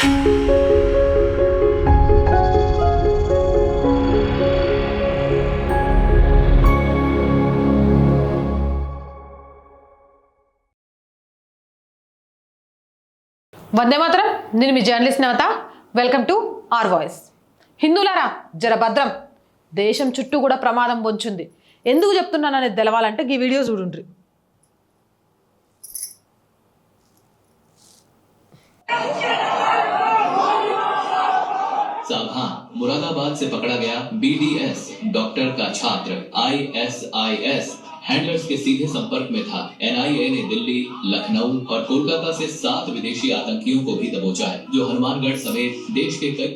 వందే మాత్రం. నేను మీ journalist Navata. Welcome to our voice. హిందువులారా జర భద్రం, దేశం చుట్టూ కూడా ప్రమాదం పొంచుంది. ఎందుకు చెప్తున్నాను అనేది తెలవాలంటే ఈ వీడియో చూడుండ్రి. सावधान, मुरादाबाद से पकड़ा गया BDS डॉक्टर का छात्र ISIS हैंडलर्स के सीधे संपर्क में था। NIA ने दिल्ली, लखनऊ और कोलकाता से 7 विदेशी आतंकियों को भी दबोचा है, जो हनुमानगढ़ समेत देश के कई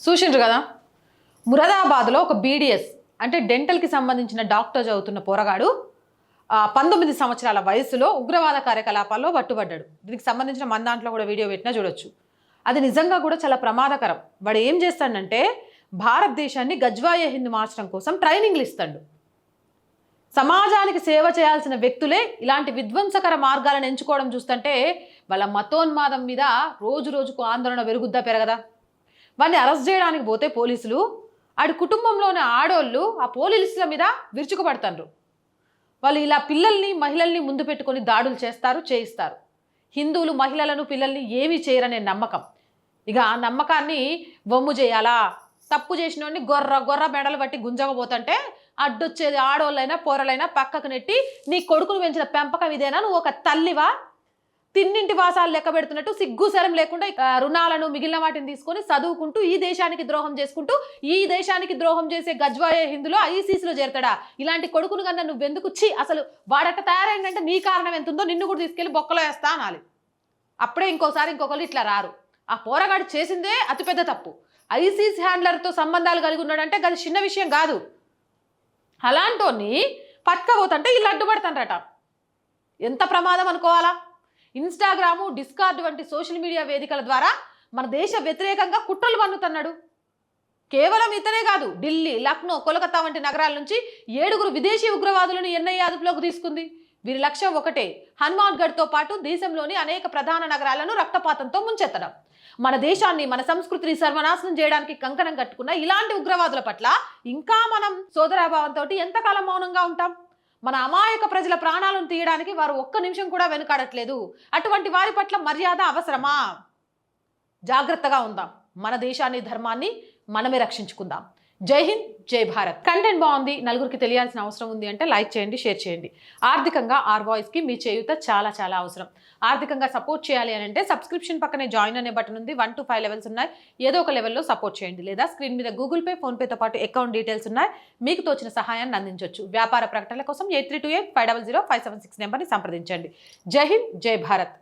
చూసిండ్రు కదా, మురాదాబాద్లో ఒక BDS అంటే డెంటల్కి సంబంధించిన డాక్టర్ చదువుతున్న పోరగాడు 19 సంవత్సరాల వయసులో ఉగ్రవాద కార్యకలాపాల్లో పట్టుబడ్డాడు. దీనికి సంబంధించిన మన దాంట్లో కూడా వీడియో పెట్టినా చూడొచ్చు. అది నిజంగా కూడా చాలా ప్రమాదకరం. వాడు ఏం చేస్తాడంటే భారతదేశాన్ని గజ్వాయే హింద్ మార్చడం కోసం ట్రైనింగ్లు ఇస్తాడు. సమాజానికి సేవ చేయాల్సిన వ్యక్తులే ఇలాంటి విధ్వంసకర మార్గాలను ఎంచుకోవడం చూస్తుంటే వాళ్ళ మతోన్మాదం మీద రోజు రోజుకు ఆందోళన పెరుగుద్దా పెరగదా? వాడిని అరెస్ట్ చేయడానికి పోతే పోలీసులు ఆడి కుటుంబంలోని ఆడోళ్ళు ఆ పోలీసుల మీద విరుచుకుపడతారు. వాళ్ళు ఇలా పిల్లల్ని మహిళల్ని ముందు పెట్టుకొని దాడులు చేయిస్తారు. హిందువులు మహిళలను పిల్లల్ని ఏమీ చేయరనే నమ్మకం. ఇక ఆ నమ్మకాన్ని వమ్ము చేయాలా? తప్పు చేసిన గొర్ర మెడలు బట్టి గుంజకపోతుంటే అడ్డొచ్చేది ఆడోళ్ళైనా పోరలైనా పక్కకు నెట్టి నీ కొడుకును పెంచిన పెంపకం ఇదేనా? నువ్వు ఒక తల్లివా? తిన్నింటి వాసాలు లెక్క పెడుతున్నట్టు సిగ్గుసరం లేకుండా రుణాలను మిగిలిన వాటిని తీసుకొని చదువుకుంటూ ఈ దేశానికి ద్రోహం చేసుకుంటూ ఈ దేశానికి ద్రోహం చేసే గజ్వాయే హిందులో ISISలో చేరతాడా? ఇలాంటి కొడుకును కన్నా నువ్వెందుకు అసలు వాడట తయారైందంటే నీ కారణం ఎంతుందో నిన్ను కూడా తీసుకెళ్ళి బొక్కలో వేస్తా అనాలి. అప్పుడే ఇంకొకరు ఇట్లా రారు. ఆ పోరగాడు చేసిందే అతిపెద్ద తప్పు. ISIS హ్యాండ్లర్తో సంబంధాలు కలిగి ఉన్నాడంటే అది చిన్న విషయం కాదు. అలాంటోని పట్టుకపోతుంటే వీళ్ళు అడ్డుపడతారట. ఎంత ప్రమాదం అనుకోవాలా? ఇన్స్టాగ్రాము, డిస్కార్డ్ వంటి సోషల్ మీడియా వేదికల ద్వారా మన దేశ వ్యతిరేకంగా కుట్రలు పన్నుతున్నాడు. కేవలం ఇతనే కాదు, ఢిల్లీ, లక్నో, కోల్కతా వంటి నగరాల నుంచి 7 విదేశీ ఉగ్రవాదులను NIA అదుపులోకి తీసుకుంది. వీరి లక్ష్యం ఒకటే, హనుమాన్గఢ్తో పాటు దేశంలోని అనేక ప్రధాన నగరాలను రక్తపాతంతో ముంచెత్తడం. మన దేశాన్ని, మన సంస్కృతిని సర్వనాశనం చేయడానికి కంకణం కట్టుకున్న ఇలాంటి ఉగ్రవాదుల పట్ల ఇంకా మనం సోదరాభావంతో ఎంతకాలం మౌనంగా ఉంటాం? మన అమాయక ప్రజల ప్రాణాలను తీయడానికి వారు ఒక్క నిమిషం కూడా వెనుకాడట్లేదు. అటువంటి వారి పట్ల మర్యాద అవసరమా? జాగ్రత్తగా ఉందాం. మన దేశాన్ని, ధర్మాన్ని మనమే రక్షించుకుందాం. జై హింద్, జై భారత్. కంటెంట్ బాగుంది, నలుగురికి తెలియాల్సిన అవసరం ఉంది అంటే లైక్ చేయండి, షేర్ చేయండి. ఆర్థికంగా ఆర్ వాయిస్కి మీ చేయూత చాలా చాలా అవసరం. ఆర్థికంగా సపోర్ట్ చేయాలి అని అంటే సబ్స్క్రిప్షన్ పక్కనే జాయిన్ అనే బటన్ ఉంది. 1 to 5 లెవెల్స్ ఉన్నాయి. ఏదో ఒక లెవెల్లో సపోర్ట్ చేయండి. లేదా స్క్రీన్ మీద గూగుల్ పే, ఫోన్పేతో పాటు అకౌంట్ డీటెయిల్స్ ఉన్నాయి. మీకు తోచిన సహాయాన్ని అందించవచ్చు. వ్యాపార ప్రకటనల కోసం 8328500576 నెంబర్ని సంప్రదించండి. జై హింద్, జై భారత్.